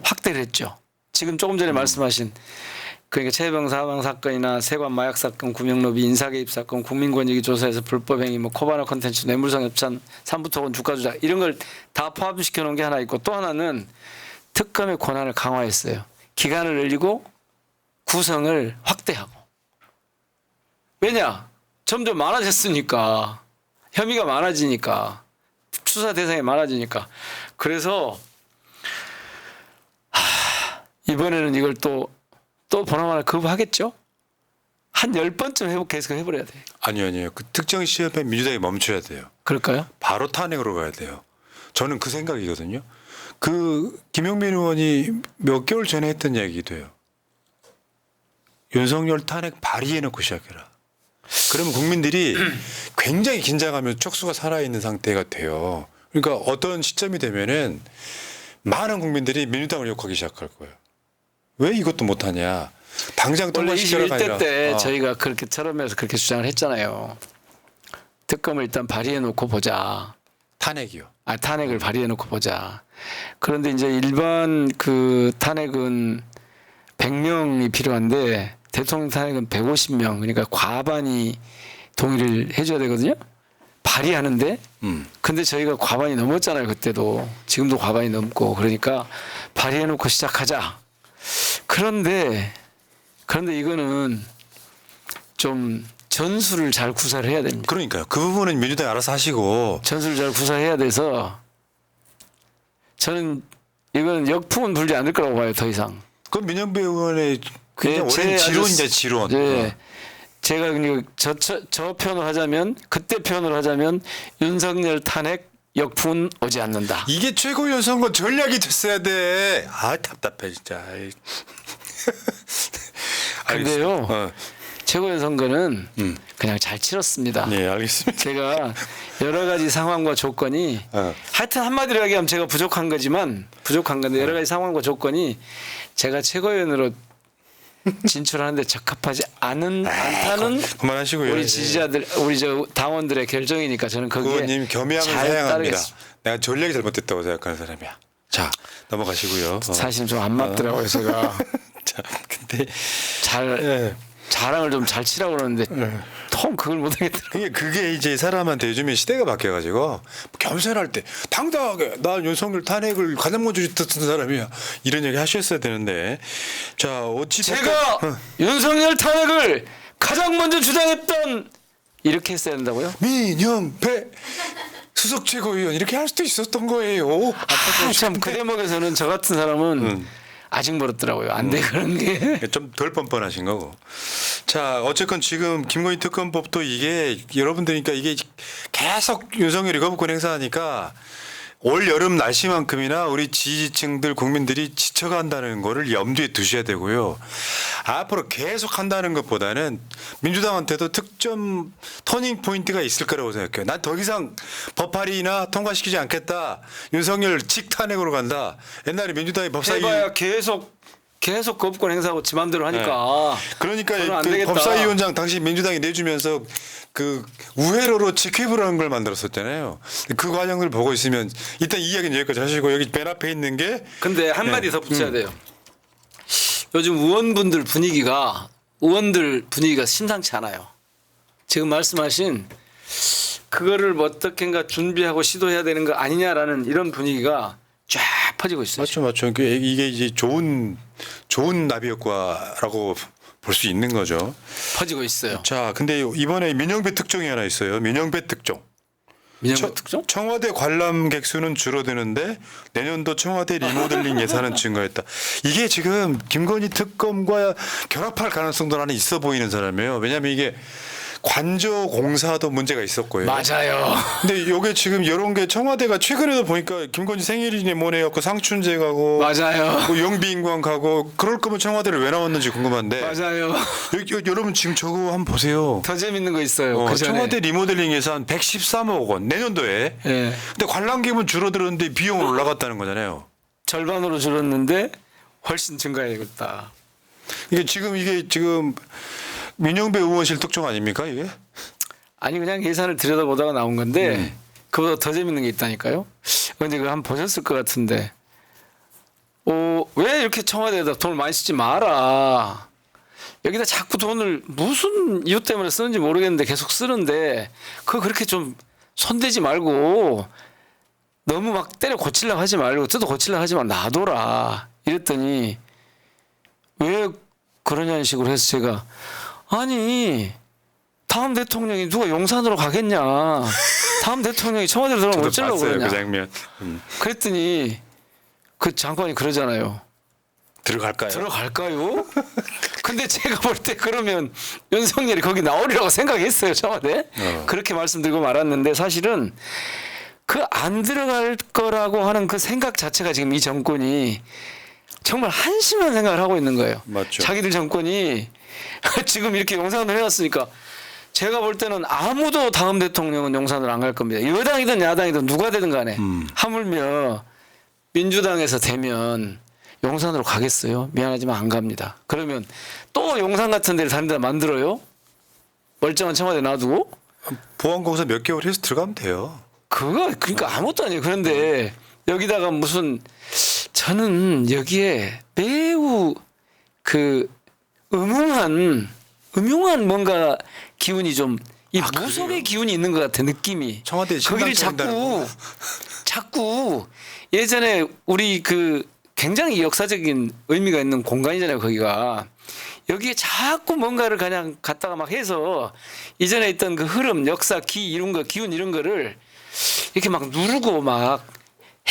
확대를 했죠. 지금 조금 전에 말씀하신 그러니까 최혜병 사망 사건이나 세관 마약 사건, 구명로비 인사개입 사건, 국민권익위 조사에서 불법행위, 뭐 코바나 콘텐츠, 뇌물성 협찬, 삼부토건 주가 조작 이런 걸 다 포함시켜 놓은 게 하나 있고 또 하나는 특검의 권한을 강화했어요. 기간을 늘리고 구성을 확대하고. 왜냐? 점점 많아졌으니까. 혐의가 많아지니까. 수사 대상이 많아지니까. 그래서 이번에는 이걸 또 보나마나 거부하겠죠? 한 10번쯤 계속 해버려야 돼. 아니요. 그 특정 시점에 민주당이 멈춰야 돼요. 그럴까요? 바로 탄핵으로 가야 돼요. 저는 그 생각이거든요. 그 김용민 의원이 몇 개월 전에 했던 얘기도 해요. 윤석열 탄핵 발의해놓고 시작해라. 그러면 국민들이 굉장히 긴장하면서 촉수가 살아있는 상태가 돼요. 그러니까 어떤 시점이 되면은 많은 국민들이 민주당을 욕하기 시작할 거예요. 왜 이것도 못하냐. 당장 원래 통과시켜라가 21대 아니라. 때 저희가 그렇게 철험해서 그렇게 주장을 했잖아요. 특검을 일단 발의해 놓고 보자. 탄핵이요. 탄핵을 발의해 놓고 보자. 그런데 이제 일반 그 탄핵은 100명이 필요한데 대통령 탄핵은 150명. 그러니까 과반이 동의를 해줘야 되거든요. 발의하는데. 근데 저희가 과반이 넘었잖아요. 그때도. 지금도 과반이 넘고. 그러니까 발의해 놓고 시작하자. 그런데 이거는 좀 전술을 잘 구사를 해야 됩니다. 그러니까요. 그 부분은 민주당이 알아서 하시고. 전술을 잘 구사해야 돼서 저는 이건 역풍은 불지 않을 거라고 봐요. 더 이상. 그건 민영배 의원의 그냥 제 오랜 아주 지론이죠. 지론. 네. 제가 저 표현을 하자면 그때 표현을 하자면 윤석열 탄핵 역풍은 오지 않는다. 이게 최고위원 선거 전략이 됐어야 돼. 아 답답해 진짜. 근데요. 최고위원 선거는 음. 그냥 잘 치렀습니다. 네 알겠습니다. 제가 여러 가지 상황과 조건이 하여튼 한마디로 얘기하면 제가 부족한 건데 여러 가지 상황과 조건이 제가 최고위원으로 진출하는데 적합하지 않다는 그만하시고요. 우리 지지자들 우리 저 당원들의 결정이니까 저는 거기에 의원님 겸양을 잘 사양합니다. 따르겠습니다. 내가 전략이 잘못됐다고 생각하는 사람이야. 자 넘어가시고요. 사실 좀 안 맞더라고요 제가. 자 근데 잘 예. 자랑을 좀 잘 치라고 그러는데 통 그걸 못 하겠더라고요. 그게 이제 사람한테 요즘에 시대가 바뀌어가지고 겸손할 때 당당하게 나 윤석열 탄핵을 가장 먼저 듣던 사람이야 이런 얘기 하셨어야 되는데 자 어찌 제가 윤석열 탄핵을 가장 먼저 주장했던 이렇게 했어야 된다고요? 민영배 수석 최고위원 이렇게 할 수도 있었던 거예요. 참 그 대목에서는 저 같은 사람은 아직 멀었더라고요. 안 돼 그런 게. 좀 덜 뻔뻔하신 거고. 자, 어쨌건 지금 김건희 특검법도 이게 여러분들이니까 이게 계속 윤석열이 거부권 행사하니까 올 여름 날씨만큼이나 우리 지지층들 국민들이 지쳐간다는 거를 염두에 두셔야 되고요. 앞으로 계속 한다는 것보다는 민주당한테도 특정 터닝 포인트가 있을 거라고 생각해요. 난 더 이상 법발의나 통과시키지 않겠다. 윤석열 직탄핵으로 간다. 옛날에 민주당이 법사위 해봐야 계속 거부권 행사하고 지 맘대로 하니까. 그러니까 그건 안 그 되겠다. 법사위원장 당시 민주당이 내주면서 그 우회로로 직회부라는 걸 만들었었잖아요. 그 과정을 보고 있으면 일단 이 이야기는 여기까지 하시고 여기 맨 앞에 있는 게 근데 한마디 더 붙여야 돼요. 요즘 의원들 분위기가 심상치 않아요. 지금 말씀하신 그거를 뭐 어떻게인가 준비하고 시도해야 되는 거 아니냐라는 이런 분위기가 쫙 퍼지고 있어요. 맞죠. 이게 이제 좋은 나비 효과라고 볼 수 있는 거죠. 퍼지고 있어요. 자, 근데 이번에 민영배 특종이 하나 있어요. 민영배 특종. 특종? 청와대 관람객 수는 줄어드는데 내년도 청와대 리모델링 예산은 증가했다. 이게 지금 김건희 특검과 결합할 가능성도 하나 있어 보이는 사람이에요. 왜냐하면 이게 관저 공사도 문제가 있었고요. 맞아요. 근데 이게 지금 이런 게 청와대가 최근에도 보니까 김건희 생일이니 뭐네 갖고 상춘제 가고 맞아요. 뭐 영비인관 가고 그럴 거면 청와대를 왜 나왔는지 궁금한데 맞아요. 여러분 지금 저거 한번 보세요. 더 재밌는 거 있어요. 그 전에. 청와대 리모델링 예산 113억 원 내년도에. 예. 근데 관람객은 줄어들었는데 비용은 올라갔다는 거잖아요. 절반으로 줄었는데 훨씬 증가해야겠다. 이게 지금 민영배 의원실 특종 아닙니까 이게? 아니 그냥 예산을 들여다보다가 나온 건데 그보다 더 재밌는 게 있다니까요. 근데 그거 한번 보셨을 것 같은데 왜 이렇게 청와대에다 돈을 많이 쓰지 마라. 여기다 자꾸 돈을 무슨 이유 때문에 쓰는지 모르겠는데 계속 쓰는데 그거 그렇게 좀 손대지 말고 너무 막 때려 고치려고 하지 말고 뜯어 고치려고 하지 마 놔둬라 이랬더니 왜 그러냐는 식으로 해서 제가 아니 다음 대통령이 누가 용산으로 가겠냐 다음 대통령이 청와대로 들어가면 저도 어쩌려고 봤어요 그러냐 그 장면. 그랬더니 그 장관이 그러잖아요. 들어갈까요? 근데 제가 볼 때 그러면 윤석열이 거기 나오리라고 생각했어요 청와대. 그렇게 말씀드리고 말았는데 사실은 그 안 들어갈 거라고 하는 그 생각 자체가 지금 이 정권이 정말 한심한 생각을 하고 있는 거예요. 맞죠. 자기들 정권이 지금 이렇게 용산을 해왔으니까 제가 볼 때는 아무도 다음 대통령은 용산으로 안 갈 겁니다. 여당이든 야당이든 누가 되든 간에 하물며 민주당에서 되면 용산으로 가겠어요? 미안하지만 안 갑니다. 그러면 또 용산 같은 데를 다른 데다 만들어요? 멀쩡한 청와대 놔두고? 보안공사 몇 개월 해서 들어가면 돼요. 그러니까 아무것도 아니에요. 그런데 여기다가 무슨 저는 여기에 매우 그 음흉한 뭔가 기운이 좀 이 무속의 그래요? 기운이 있는 것 같아 느낌이. 청와대에 거기를 신당 자꾸 예전에 우리 그 굉장히 역사적인 의미가 있는 공간이잖아요. 거기가 여기에 자꾸 뭔가를 그냥 갖다가 막 해서 이전에 있던 그 흐름, 역사, 기운 이런 거를 이렇게 막 누르고 막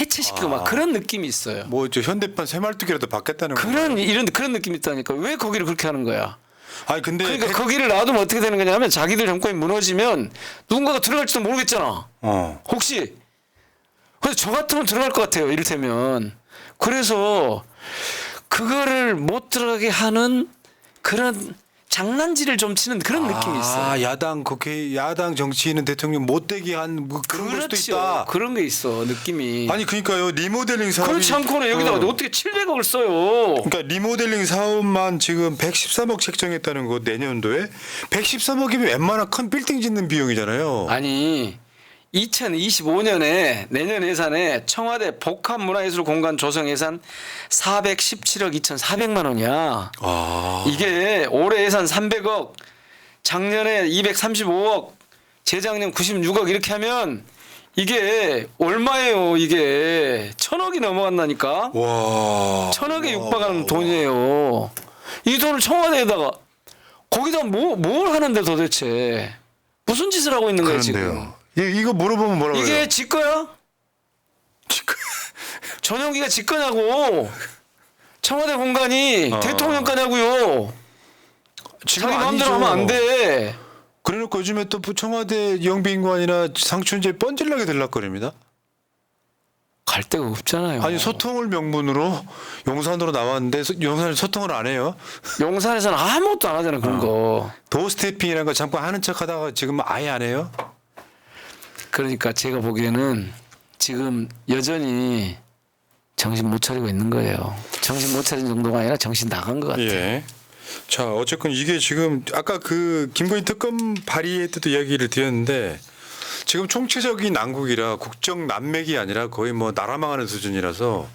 해체시키고 막 그런 느낌이 있어요. 뭐 저 현대판 새말뚝이라도 받겠다는 거. 그런 느낌이 있다니까. 왜 거기를 그렇게 하는 거야? 아니 근데 그러니까 거기를 놔두면 어떻게 되는 거냐면 자기들 정권이 무너지면 누군가가 들어갈지도 모르겠잖아. 혹시. 그래서 저 같으면 들어갈 것 같아요. 이를테면. 그래서 그거를 못 들어가게 하는 그런 장난질을 좀 치는 그런 느낌이 있어요. 야당 정치인은 대통령 못되게 한 뭐 그런 걸 수도 있다. 그런 게 있어 느낌이. 아니 그러니까요 리모델링 사업이 그렇지 않고는 여기다가 어떻게 700억을 써요. 그러니까 리모델링 사업만 지금 113억 책정했다는 거 내년도에 113억이면 웬만한 큰 빌딩 짓는 비용이잖아요. 아니 2025년에 내년 예산에 청와대 복합문화예술공간 조성 예산 417억 2,400만 원이야. 아. 이게 올해 예산 300억, 작년에 235억, 재작년 96억 이렇게 하면 이게 얼마예요? 이게 1,000억이 넘어간다니까. 와. 1,000억에 육박하는 돈이에요. 이 돈을 청와대에다가 거기다 뭘 하는데 도대체 무슨 짓을 하고 있는 거야 지금? 그런데요. 이거 물어보면 뭐라고 이게 해요? 지 거야? 전용기가 지 거냐고. 청와대 공간이 대통령 거냐고요. 지금 자기 마음대로 아니죠. 하면 안 돼. 그래놓고 요즘에 또 청와대 영빈관이나 상춘제 뻔질나게 들락거립니다. 갈 데가 없잖아요. 아니 소통을 명분으로 용산으로 나왔는데 용산에 소통을 안 해요. 용산에서는 아무것도 안 하잖아 그런 거. 도어 스태핑이라는 거 잠깐 하는 척하다가 지금 아예 안 해요. 그러니까 제가 보기에는 지금 여전히 정신 못 차리고 있는 거예요. 정신 못 차린 정도가 아니라 정신 나간 것 같아요. 예. 자 어쨌건 이게 지금 아까 그 김건희 특검 발의 때도 이야기를 드렸는데 지금 총체적인 난국이라 국정 난맥이 아니라 거의 뭐 나라 망하는 수준이라서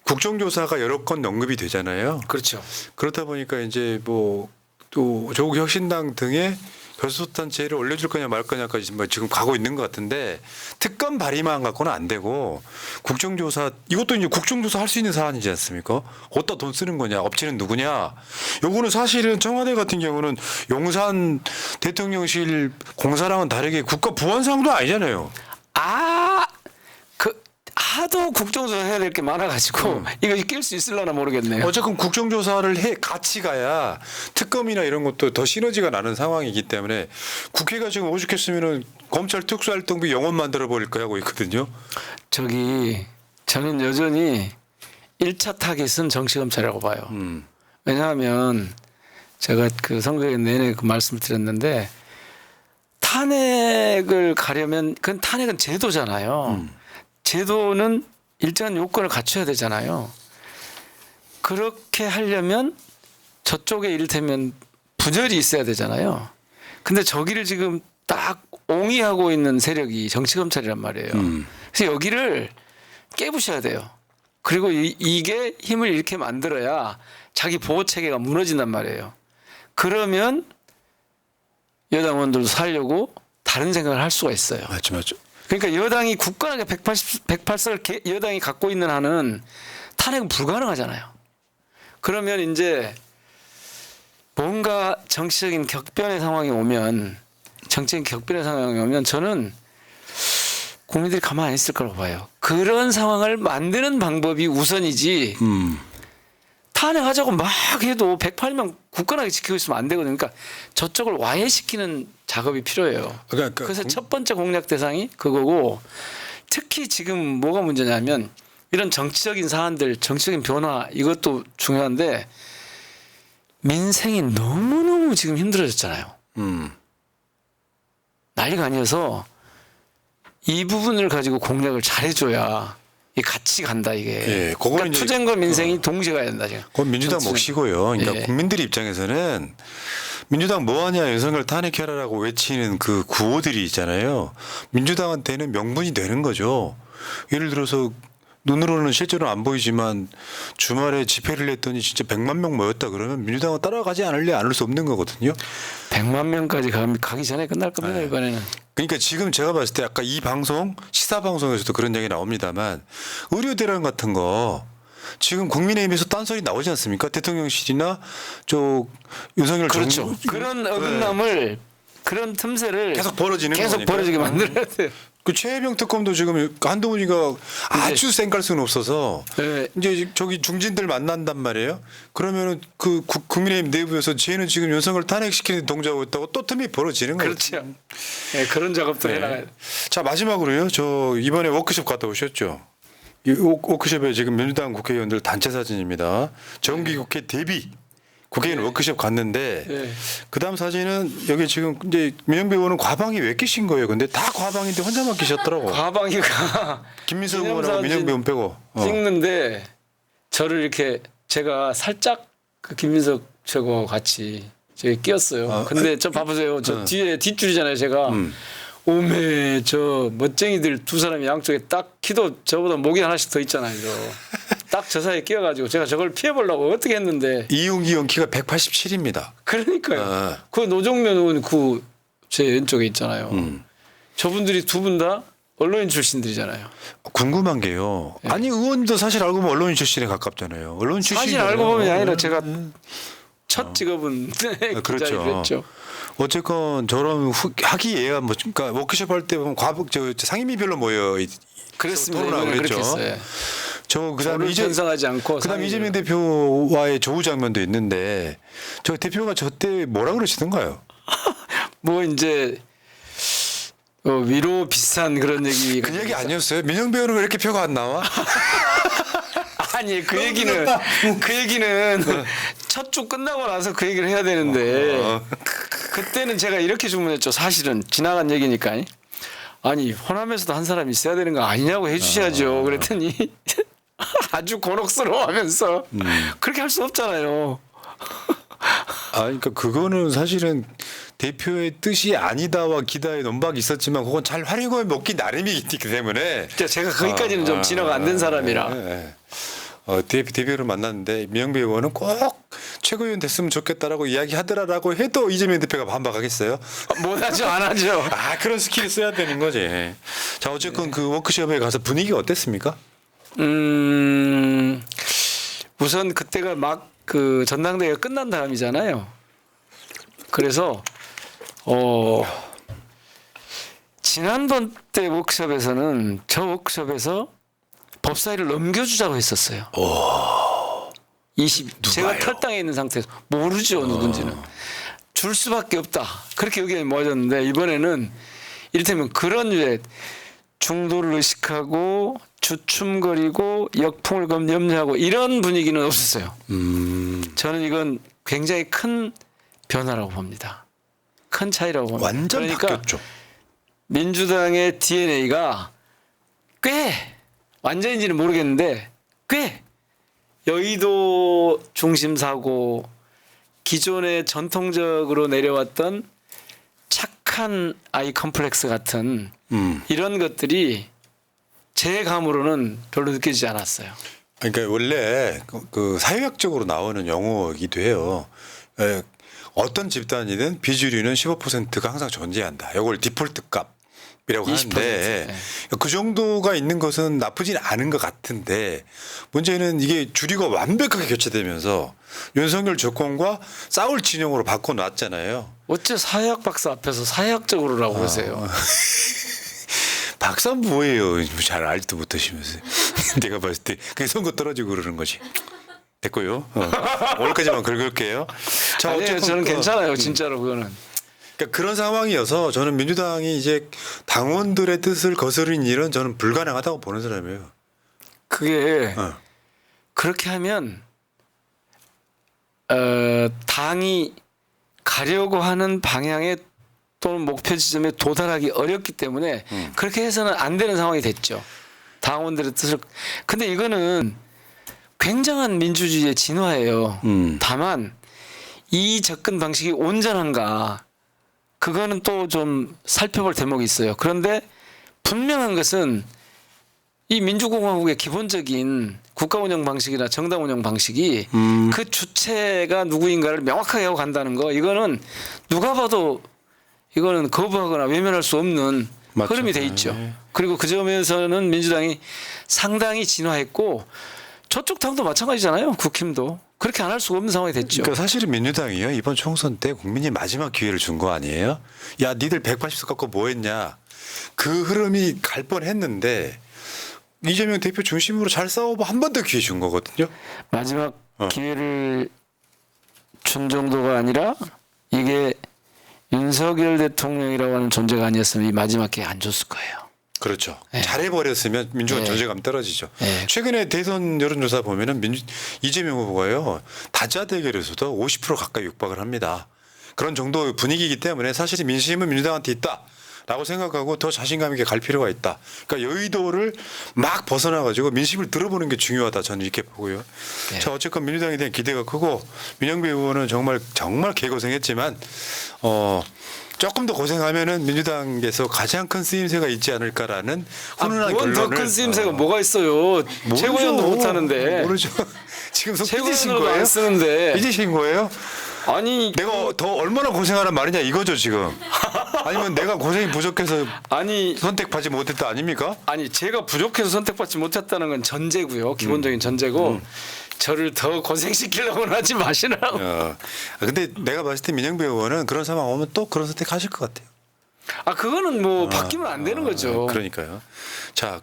국정조사가 여러 건 언급이 되잖아요. 그렇죠. 그렇다 보니까 이제 뭐 또 조국 혁신당 등의 교섭단체를 올려줄 거냐 말 거냐까지 뭐 지금 가고 있는 것 같은데 특검 발의만 갖고는 안 되고 국정조사 이것도 이제 국정조사 할 수 있는 사안이지 않습니까? 어디다 돈 쓰는 거냐 업체는 누구냐 요거는 사실은 청와대 같은 경우는 용산 대통령실 공사랑은 다르게 국가 보안상도 아니잖아요. 하도 국정조사 해야 될 게 많아가지고 이거 낄 수 있을려나 모르겠네요. 어쨌든 국정조사를 같이 가야 특검이나 이런 것도 더 시너지가 나는 상황이기 때문에 국회가 지금 오죽했으면은 검찰 특수활동비 영원 만들어 버릴 거 하고 있거든요. 저는 여전히 1차 타깃은 정치검찰이라고 봐요. 왜냐하면 제가 그 선거에 내내 그 말씀을 드렸는데 탄핵을 가려면 그건 탄핵은 제도잖아요. 제도는 일정한 요건을 갖춰야 되잖아요. 그렇게 하려면 저쪽에 이를테면 분열이 있어야 되잖아요. 근데 저기를 지금 딱 옹이하고 있는 세력이 정치검찰이란 말이에요. 그래서 여기를 깨부셔야 돼요. 그리고 이게 힘을 이렇게 만들어야 자기 보호체계가 무너진단 말이에요. 그러면 여당원들도 살려고 다른 생각을 할 수가 있어요. 맞죠. 그러니까 여당이 굳건하게 108석을 여당이 갖고 있는 한은 탄핵은 불가능하잖아요. 그러면 이제 뭔가 정치적인 격변의 상황이 오면 저는 국민들이 가만히 안 있을 거라고 봐요. 그런 상황을 만드는 방법이 우선이지 탄핵하자고 막 해도 108명 굳건하게 지키고 있으면 안 되거든요. 그러니까 저쪽을 와해시키는 작업이 필요해요. 그래서 첫 번째 공략 대상이 그거고 특히 지금 뭐가 문제냐면 이런 정치적인 사안들, 정치적인 변화 이것도 중요한데 민생이 너무너무 지금 힘들어졌잖아요. 난리가 아니어서 이 부분을 가지고 공략을 잘해줘야 이 같이 간다 이게. 예, 그러니까 투쟁과 민생이 동시에 가야 된다 지금. 그건 민주당 몫이고요. 그러니까 예. 국민들 입장에서는 민주당 뭐하냐 윤석열 탄핵해라라고 외치는 그 구호들이 있잖아요. 민주당한테는 명분이 되는 거죠. 예를 들어서 눈으로는 실제로 안 보이지만 주말에 집회를 했더니 진짜 100만 명 모였다 그러면 민주당은 따라가지 않을 수 없는 거거든요. 100만 명까지 가기 전에 끝날 겁니다 네. 이번에는. 그러니까 지금 제가 봤을 때 아까 이 방송 시사 방송에서도 그런 얘기 나옵니다만 의료 대란 같은 거 지금 국민의힘에서 딴소리 나오지 않습니까? 대통령실이나 저 윤석열 그렇죠. 정부 그런 어긋남을 그런 틈새를 계속 벌어지는 계속 거니까. 벌어지게 만들어야 돼요. 그 최혜병 특검도 지금 한동훈이가 아주 센갈 수는 없어서 네. 이제 저기 중진들 만난단 말이에요. 그러면은 그 국민의힘 내부에서 쟤는 지금 윤석열 탄핵시키는 동작하고 있다고 또 틈이 벌어지는 거예요. 그렇죠. 네, 그런 작업도 네. 해나가야 돼. 자 마지막으로요. 저 이번에 워크숍 갔다 오셨죠? 이 워크숍에 지금 민주당 국회의원들 단체 사진입니다. 정기국회 대비 국회의원 워크숍 갔는데 네. 그다음 사진은 여기 지금 이제 민영배 의원은 과방이 왜 끼신 거예요? 근데 다 과방인데 혼자만 끼셨더라고. 과방이가 김민석 의원하고 민영배 의원 빼고. 찍는데 저를 이렇게 제가 살짝 그 김민석 최고와 같이 저기 끼었어요. 근데 저 봐보세요. 저 뒤에 뒷줄이잖아요. 제가 오메 저 멋쟁이들 두 사람이 양쪽에 딱 키도 저보다 목이 하나씩 더 있잖아요. 딱 저 사이에 끼어가지고 제가 저걸 피해보려고 어떻게 했는데 이용기 의원 키가 187입니다. 그러니까요. 아. 그 노정면 의원 그 제 왼쪽에 있잖아요. 저분들이 두 분 다 언론인 출신들이잖아요. 궁금한 게요. 아니 의원도 사실 알고 보면 언론인 출신에 가깝잖아요. 언론인 출신 사실 알고 보면 아니라 제가 첫 직업은 그렇죠. 기자였죠. 어쨌건 저런 학위예가 뭐 그러니까 워크숍 할 때 보면 저 상임위별로 모여 그랬습니다. 토론하고 이번에 그랬죠. 그렇게 했어요. 저 그다음 저를 이제 전상하지 않고 그다음 상임위를. 이재명 대표와의 조우 장면도 있는데 저 대표가 저 때 뭐라 그러시던가요? 뭐 이제 위로 비슷한 그런 얘기. 그 얘기 아니었어요? 민영 배우는 왜 이렇게 표가 안 나와? 아니 그 얘기는 첫 주 끝나고 나서 그 얘기를 해야 되는데 그때는 제가 이렇게 주문했죠. 사실은 지나간 얘기니까. 아니 호남에서도 한 사람 있어야 되는 거 아니냐고 해주셔야죠. 그랬더니 아주 곤혹스러워하면서 그렇게 할 수 없잖아요. 그러니까 그거는 사실은 대표의 뜻이 아니다와 기다의 논박이 있었지만 그건 잘 활용해 먹기 나름이기 때문에 제가 거기까지는 좀 진화가 안 된 사람이라. 대표를 만났는데 민영배 의원은 꼭 최고위원 됐으면 좋겠다라고 이야기하더라라고 해도 이재명 대표가 반박하겠어요? 못하죠, 안 하죠. 그런 스킬을 써야 되는 거지. 자 어쨌건 그 워크숍에 가서 분위기가 어땠습니까? 우선 그때가 막 그 전당대회가 끝난 다음이잖아요. 그래서 지난번 때 워크숍에서는 저 워크숍에서 법사위를 넘겨주자고 했었어요. 제가 탈당해 있는 상태에서 모르죠 누군지는 줄 수밖에 없다 그렇게 의견이 모아졌는데 이번에는 이를테면 그런 류의 중도를 의식하고 주춤거리고 역풍을 염려하고 이런 분위기는 없었어요. 저는 이건 굉장히 큰 변화라고 봅니다. 큰 차이라고 봅니다. 완전 그러니까 바뀌었죠. 민주당의 DNA가 꽤 완전인지는 모르겠는데 꽤 여의도 중심 사고 기존에 전통적으로 내려왔던 착한 아이 컴플렉스 같은 이런 것들이 제 감으로는 별로 느껴지지 않았어요. 그러니까 원래 그 사회학적으로 나오는 용어이기도 해요. 어떤 집단이든 비주류는 15%가 항상 존재한다. 이걸 디폴트 값이라고 20%, 하는데 네. 그 정도가 있는 것은 나쁘진 않은 것 같은데 문제는 이게 주류가 완벽하게 교체되면서 윤석열 정권과 싸울 진영으로 바꿔놨잖아요. 어째 사회학 박사 앞에서 사회학적으로라고 그러세요? 박사 뭐예요? 잘 알지도 못하시면서 내가 봤을 때 그게 선거 떨어지고 그러는 거지. 됐고요. 오늘까지만 긁을게요. 자, 아니에요. 어쨌건 저는 괜찮아요. 진짜로 그거는. 그러니까 그런 상황이어서 저는 민주당이 이제 당원들의 뜻을 거스르는 일은 저는 불가능하다고 보는 사람이에요. 그게 그렇게 하면 당이 가려고 하는 방향에 또는 목표 지점에 도달하기 어렵기 때문에 그렇게 해서는 안 되는 상황이 됐죠. 당원들의 뜻을. 근데 이거는 굉장한 민주주의의 진화예요. 다만 이 접근 방식이 온전한가 그거는 또 좀 살펴볼 대목이 있어요. 그런데 분명한 것은 이 민주공화국의 기본적인 국가 운영 방식이나 정당 운영 방식이 그 주체가 누구인가를 명확하게 하고 간다는 거 이거는 누가 봐도 이거는 거부하거나 외면할 수 없는 맞죠. 흐름이 돼 있죠. 네. 그리고 그 점에서는 민주당이 상당히 진화했고 저쪽 당도 마찬가지잖아요. 국힘도. 그렇게 안 할 수가 없는 상황이 됐죠. 그러니까 사실은 민주당이요 이번 총선 때 국민이 마지막 기회를 준 거 아니에요? 야 니들 180석 갖고 뭐 했냐. 그 흐름이 갈 뻔했는데 이재명 대표 중심으로 잘 싸워봐 한 번 더 기회 준 거거든요. 마지막 기회를 준 정도가 아니라 이게 윤석열 대통령이라고 하는 존재가 아니었으면 이 마지막 기회 안 줬을 거예요. 그렇죠. 네. 잘해버렸으면 민주당 네. 존재감 떨어지죠. 네. 최근에 대선 여론조사 보면은 이재명 후보가요 다자대결에서도 50% 가까이 육박을 합니다. 그런 정도 분위기이기 때문에 사실 민심은 민주당한테 있다라고 생각하고 더 자신감 있게 갈 필요가 있다. 그러니까 여의도를 막 벗어나가지고 민심을 들어보는 게 중요하다. 저는 이렇게 보고요. 네. 자 어쨌건 민주당에 대한 기대가 크고 민영배 의원은 정말 개고생했지만 조금 더 고생하면은 민주당에서 가장 큰 쓰임새가 있지 않을까라는 훈훈한 결론을. 더큰 쓰임새가 뭐가 있어요? 모르죠. 최고위원도 못 하는데. 모르죠. 지금 속 삐지신 최고위원도 거예요? 안 쓰는데. 삐지신 거예요? 아니 내가 더 얼마나 고생하란 말이냐 이거죠 지금. 아니면 내가 고생이 부족해서 아니 선택받지 못했다 아닙니까? 아니 제가 부족해서 선택받지 못했다는 건 전제고요. 기본적인 전제고 저를 더 고생시키려고는 하지 마시라고. 근데 내가 봤을 때 민영배 의원은 그런 상황 오면 또 그런 선택하실 것 같아요. 아 그거는 뭐 바뀌면 안 되는 거죠. 그러니까요. 자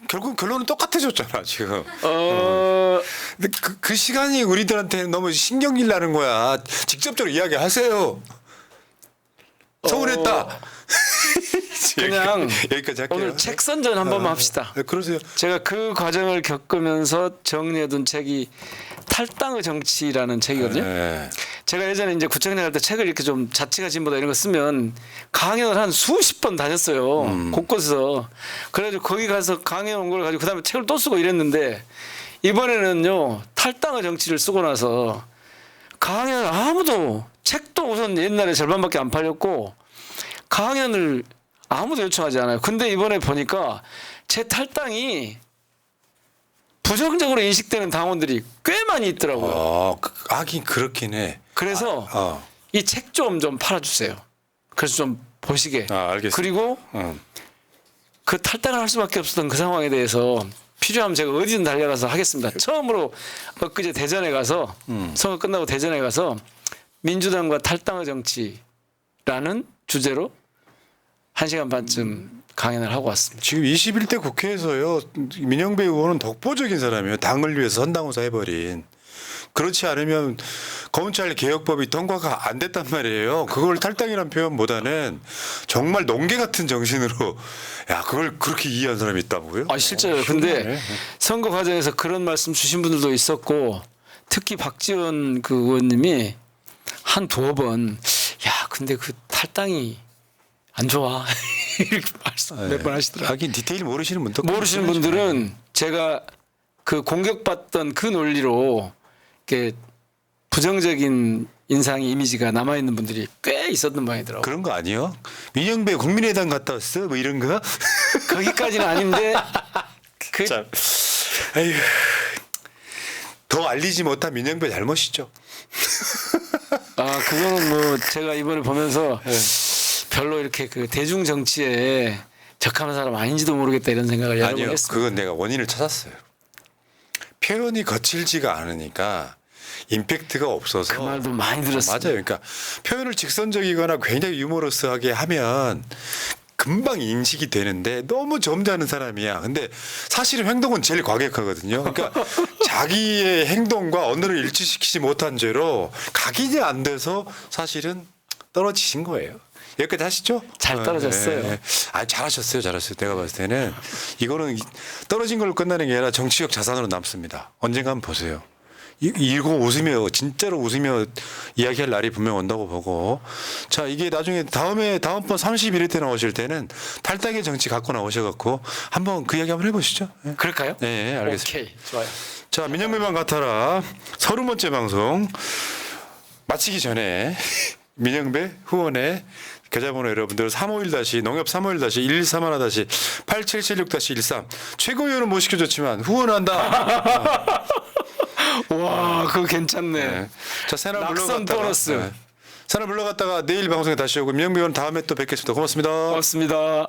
결국 결론은 똑같아졌잖아 지금. 근데 그 시간이 우리들한테 너무 신경질 나는 거야. 직접적으로 이야기하세요. 서운했다. 그냥 여기까지 할게요. 오늘 책 선전 한 번만 합시다. 네, 그러세요. 제가 그 과정을 겪으면서 정리해둔 책이 탈당의 정치라는 책이거든요. 네. 제가 예전에 이제 구청장 할 때 책을 이렇게 좀 자치가 진보다 이런 거 쓰면 강연을 한 수십 번 다녔어요. 곳곳에서. 그래가지고 거기 가서 강연 온 걸 가지고 그다음에 책을 또 쓰고 이랬는데 이번에는요 탈당의 정치를 쓰고 나서 강연 아무도 책도 우선 옛날에 절반밖에 안 팔렸고 강연을 아무도 요청하지 않아요. 근데 이번에 보니까 제 탈당이 부정적으로 인식되는 당원들이 꽤 많이 있더라고요. 하긴 그렇긴 해. 그래서 이 책 좀 팔아주세요. 그래서 좀 보시게. 알겠습니다. 그리고 그 탈당을 할 수밖에 없었던 그 상황에 대해서 필요하면 제가 어디든 달려가서 하겠습니다. 처음으로 엊그제 대전에 가서 선거 끝나고 대전에 가서 민주당과 탈당의 정치라는 주제로 1시간 반쯤 강연을 하고 왔습니다. 지금 21대 국회에서요 민영배 의원은 독보적인 사람이에요. 당을 위해서 선당후사 해버린. 그렇지 않으면 검찰 개혁법이 통과가 안 됐단 말이에요. 그걸 탈당이라는 표현보다는 정말 농계 같은 정신으로 야 그걸 그렇게 이해한 사람이 있다고요? 아 실제로 근데 선거 과정에서 그런 말씀 주신 분들도 있었고 특히 박지원 그 의원님이 한 두어 번 야 근데 그 탈당이 안 좋아 이렇게 말씀 몇 번 하시더라고요. 하긴 디테일 모르시는 분도 모르시는 분들은 제가 그 공격받던 그 논리로 이렇게 부정적인 인상이 이미지가 남아 있는 분들이 꽤 있었던 모양이더라고요. 그런 거 아니요? 민영배 국민의당 갔다 왔어? 뭐 이런 거? 거기까지는 아닌데 그 자, 에휴, 더 알리지 못한 민영배 잘못이죠. 아 그거는 뭐 제가 이번에 보면서 별로 이렇게 그 대중 정치에 적합한 사람 아닌지도 모르겠다 이런 생각을 여러 번 아니요, 했습니다. 그건 내가 원인을 찾았어요. 표현이 거칠지가 않으니까 임팩트가 없어서. 그 말도 많이 들었습니다. 맞아요. 그러니까 표현을 직선적이거나 굉장히 유머러스하게 하면 금방 인식이 되는데 너무 점잖은 사람이야. 근데 사실은 행동은 제일 과격하거든요. 그러니까 자기의 행동과 언어를 일치시키지 못한 죄로 각인이 안 돼서 사실은 떨어지신 거예요. 여기까지 하시죠? 잘 떨어졌어요. 네. 아 잘하셨어요. 잘하셨어요. 내가 봤을 때는 이거는 떨어진 걸로 끝나는 게 아니라 정치적 자산으로 남습니다. 언젠가 한번 보세요. 이거 웃으며 진짜로 웃으며 이야기할 날이 분명 온다고 보고 자 이게 나중에 다음번 31회 때 나오실 때는 탈당의 정치 갖고 나오셔갖고 한번 그 이야기 한번 해보시죠. 네. 그럴까요? 네, 알겠습니다. 오케이 좋아요. 자 민영배만 같아라 30번째 방송 마치기 전에 민영배 후원의 계좌번호 여러분들 351- 농협 351-131-8776-13 최고위원은 못 시켜줬지만 후원한다. 와 그거 괜찮네. 네. 자 새날 낙선 물러갔다가 보너스. 새날 물러갔다가 내일 방송에 다시 오고 민영배 의원 다음에 또 뵙겠습니다. 고맙습니다. 고맙습니다.